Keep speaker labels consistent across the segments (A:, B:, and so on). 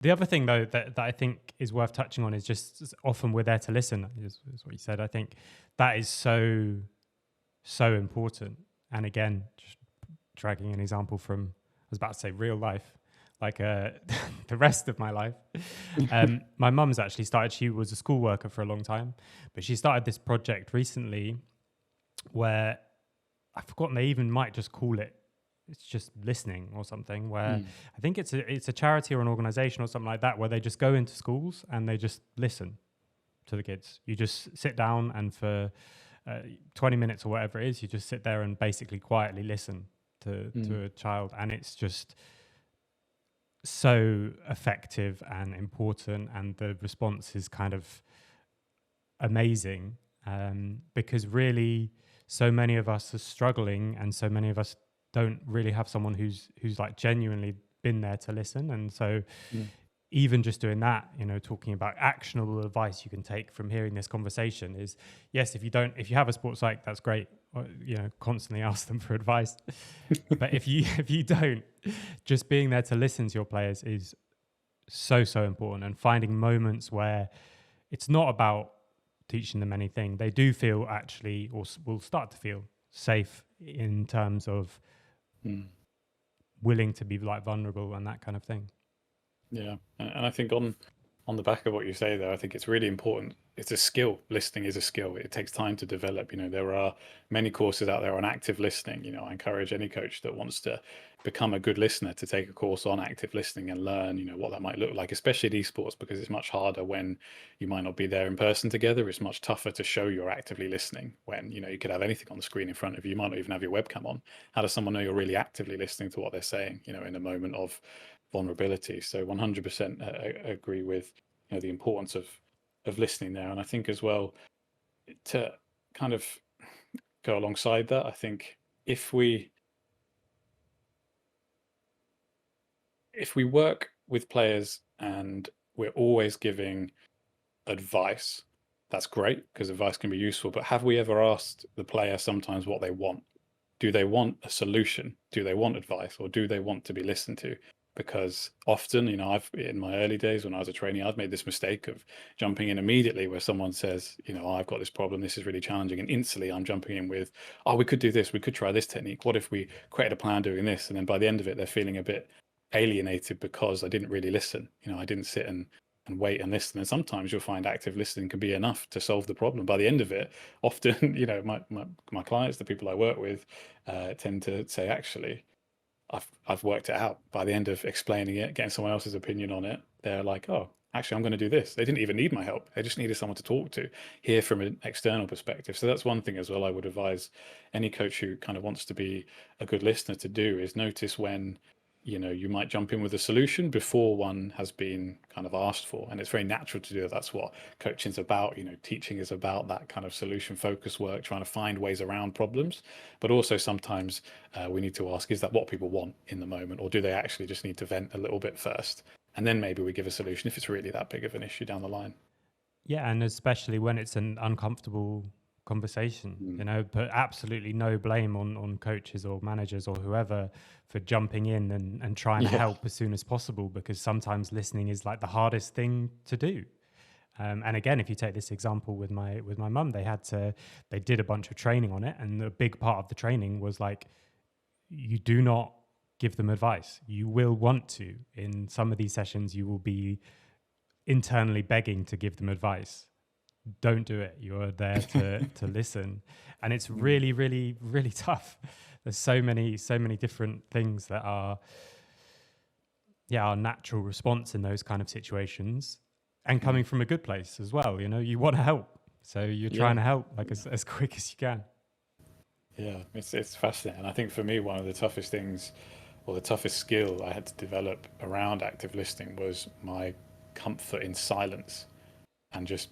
A: The other thing, though, that I think is worth touching on is just often we're there to listen, is what you said. I think that is so, so important. And again, just dragging an example from, I was about to say real life, like the rest of my life. My mum's actually started, she was a school worker for a long time, but she started this project recently where I've forgotten, they even might just call it, it's just listening or something, where
B: Mm.
A: I think it's a charity or an organization or something like that, where they just go into schools and they just listen to the kids. You just sit down and for 20 minutes or whatever it is, you just sit there and basically quietly listen to a child. And it's just so effective and important. And the response is kind of amazing, because really so many of us are struggling and so many of us don't really have someone who's like genuinely been there to listen. And so
B: Mm.
A: even just doing that, talking about actionable advice you can take from hearing this conversation is, yes, if you have a sports psych, that's great, constantly ask them for advice. But if you don't, just being there to listen to your players is so, so important, and finding moments where it's not about teaching them anything. They do feel actually, or will start to feel safe in terms of
B: Mm.
A: willing to be like vulnerable and that kind of thing.
B: Yeah, and I think on the back of what you say there, I think it's really important. It's a skill. Listening is a skill. It takes time to develop. There are many courses out there on active listening. I encourage any coach that wants to become a good listener to take a course on active listening and learn, what that might look like, especially at esports, because it's much harder when you might not be there in person together. It's much tougher to show you're actively listening when, you could have anything on the screen in front of you. You might not even have your webcam on. How does someone know you're really actively listening to what they're saying, in a moment of vulnerability? So 100% agree with the importance of listening there. And I think as well, to kind of go alongside that, I think if we work with players and we're always giving advice, that's great because advice can be useful. But have we ever asked the player sometimes what they want? Do they want a solution? Do they want advice, or do they want to be listened to? Because often, I've in my early days when I was a trainee, I've made this mistake of jumping in immediately where someone says, I've got this problem, this is really challenging, and instantly I'm jumping in with, oh, we could do this, we could try this technique. What if we created a plan doing this? And then by the end of it, they're feeling a bit alienated because I didn't really listen. I didn't sit and wait and listen. And sometimes you'll find active listening can be enough to solve the problem. By the end of it, often, my clients, the people I work with, tend to say, actually, I've worked it out. By the end of explaining it, getting someone else's opinion on it, they're like, oh, actually, I'm going to do this. They didn't even need my help. They just needed someone to talk to, hear from an external perspective. So that's one thing as well I would advise any coach who kind of wants to be a good listener to do, is notice when you might jump in with a solution before one has been kind of asked for. And it's very natural to do that. That's what coaching is about. Teaching is about that kind of solution focused work, trying to find ways around problems. But also sometimes we need to ask, is that what people want in the moment, or do they actually just need to vent a little bit first? And then maybe we give a solution if it's really that big of an issue down the line.
A: Yeah, and especially when it's an uncomfortable conversation,
B: Mm.
A: but absolutely no blame on coaches or managers or whoever for jumping in and trying to
B: Yeah.
A: help as soon as possible, because sometimes listening is like the hardest thing to do. And again, if you take this example with my mum, they did a bunch of training on it, and the big part of the training was like, you do not give them advice. You will want to, in some of these sessions, you will be internally begging to give them advice. Don't do it. You're there to listen, and it's
B: Mm.
A: really, really, really tough. There's so many different things that are, yeah, our natural response in those kind of situations, and
B: Mm.
A: coming from a good place as well. You want to help, so you're trying
B: Yeah.
A: to help like as quick as you can.
B: Yeah, it's fascinating. I think for me, one of the toughest things, or the toughest skill I had to develop around active listening, was my comfort in silence and just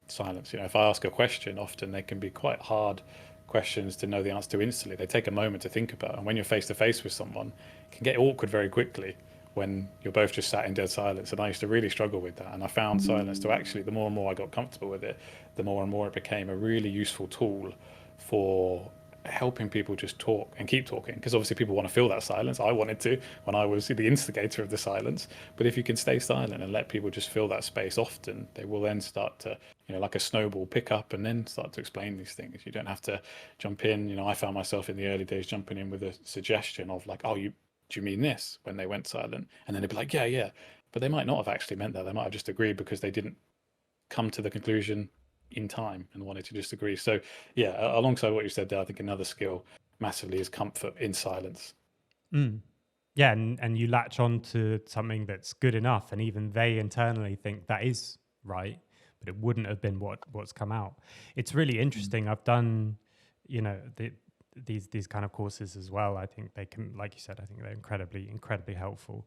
B: silence. If I ask a question, often they can be quite hard questions to know the answer to instantly. They take a moment to think about. And when you're face to face with someone, it can get awkward very quickly when you're both just sat in dead silence. And I used to really struggle with that. And I found silence to actually, the more and more I got comfortable with it, the more and more it became a really useful tool for helping people just talk and keep talking, because obviously people want to fill that silence. I wanted to when I was the instigator of the silence. But if you can stay silent and let people just fill that space often, they will then start to, like a snowball, pick up and then start to explain these things. You don't have to jump in. I found myself in the early days jumping in with a suggestion of like, oh, do you mean this, when they went silent? And then they'd be like, yeah, yeah. But they might not have actually meant that. They might have just agreed because they didn't come to the conclusion in time and wanted to just agree. So yeah, alongside what you said there, I think another skill massively is comfort in silence.
A: Yeah, and you latch on to something that's good enough, and even they internally think that is right, but it wouldn't have been what's come out. It's really interesting. I've done, these kind of courses as well. I think they can, like you said, I think they're incredibly helpful.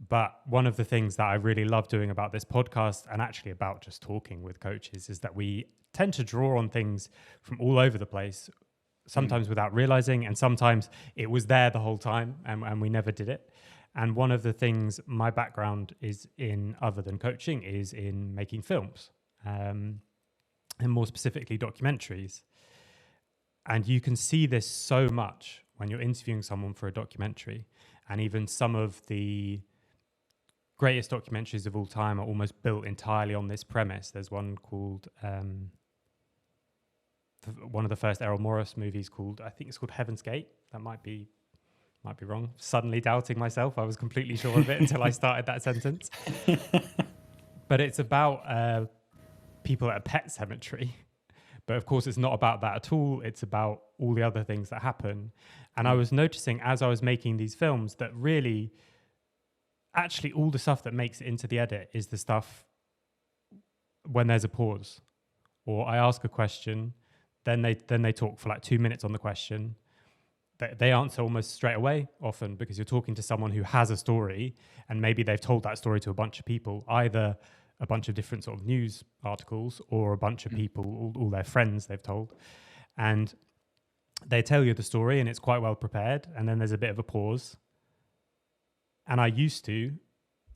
A: But one of the things that I really love doing about this podcast, and actually about just talking with coaches, is that we tend to draw on things from all over the place, sometimes without realizing, and sometimes it was there the whole time and we never did it. And one of the things my background is in, other than coaching, is in making films, and more specifically documentaries. And you can see this so much when you're interviewing someone for a documentary, and even some of the greatest documentaries of all time are almost built entirely on this premise. There's one called one of the first Errol Morris movies I think it's called Heaven's Gate. That might be wrong. Suddenly doubting myself. I was completely sure of it until I started that sentence. But it's about people at a pet cemetery. But of course, it's not about that at all. It's about all the other things that happen. And I was noticing as I was making these films that really, actually, all the stuff that makes it into the edit is the stuff when there's a pause, or I ask a question, then they talk for like 2 minutes on the question. They answer almost straight away, often, because you're talking to someone who has a story, and maybe they've told that story to a bunch of people, either a bunch of different sort of news articles or a bunch of people, all their friends they've told. And they tell you the story and it's quite well prepared, and then there's a bit of a pause. And I used to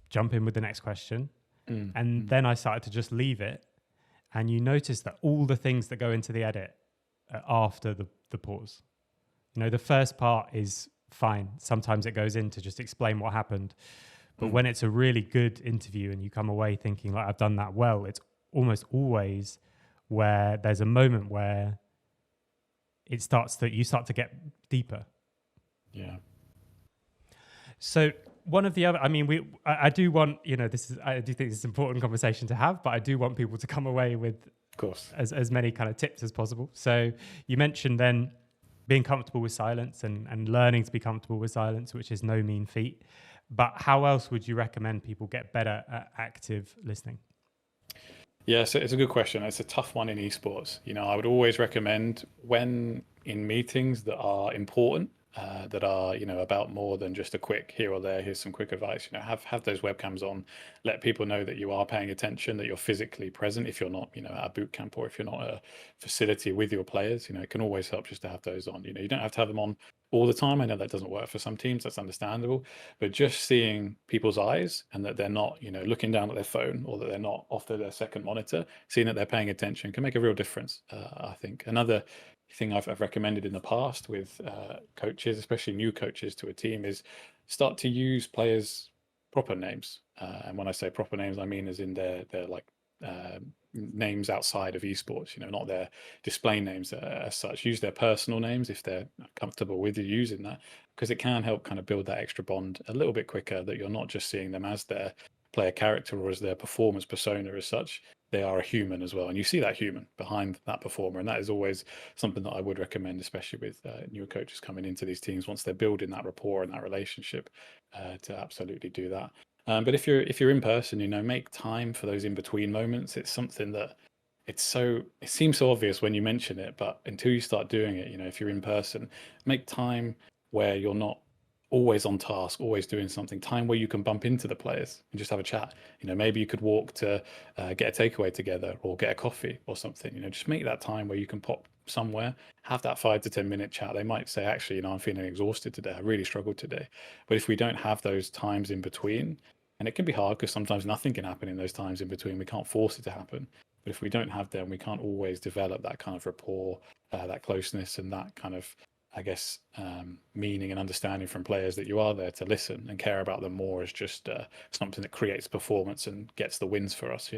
A: jump in with the next question, and then I started to just leave it. And you notice that all the things that go into the edit are after the pause. The first part is fine. Sometimes it goes in to just explain what happened. But when it's a really good interview and you come away thinking, like, I've done that well, it's almost always where there's a moment where you start to get deeper.
B: Yeah.
A: So one of the other, I do want, I do think this is an important conversation to have, but I do want people to come away with,
B: of course,
A: as many kind of tips as possible. So you mentioned then being comfortable with silence and learning to be comfortable with silence, which is no mean feat. But how else would you recommend people get better at active listening?
B: Yeah, so it's a good question. It's a tough one in esports. I would always recommend, when in meetings that are important, that are about more than just a quick here or there, here's some quick advice, have those webcams on, let people know that you are paying attention, that you're physically present. If you're not at a boot camp, or if you're not at a facility with your players, it can always help just to have those on. You don't have to have them on all the time. I know that doesn't work for some teams, that's understandable, but just seeing people's eyes, and that they're not looking down at their phone, or that they're not off to their second monitor, seeing that they're paying attention can make a real difference. I think another thing I've recommended in the past with coaches, especially new coaches to a team, is start to use players' proper names. And when I say proper names, I mean as in their like names outside of esports, not their display names as such. Use their personal names if they're comfortable with you using that, because it can help kind of build that extra bond a little bit quicker, that you're not just seeing them as their player character or as their performance persona as such. They are a human as well, and you see that human behind that performer, and that is always something that I would recommend, especially with newer coaches coming into these teams, once they're building that rapport and that relationship, to absolutely do that. But if you're in person, make time for those in between moments. It's something that it seems so obvious when you mention it, but until you start doing it, if you're in person, make time where you're not always on task, always doing something, time where you can bump into the players and just have a chat. Maybe you could walk to get a takeaway together, or get a coffee or something. Just make that time where you can pop somewhere, have that 5 to 10 minute chat. They might say, actually, I'm feeling exhausted today, I really struggled today. But if we don't have those times in between, and it can be hard because sometimes nothing can happen in those times in between, we can't force it to happen. But if we don't have them, we can't always develop that kind of rapport that closeness and that kind of, I guess, meaning and understanding from players that you are there to listen and care about them more as just something that creates performance and gets the wins for us,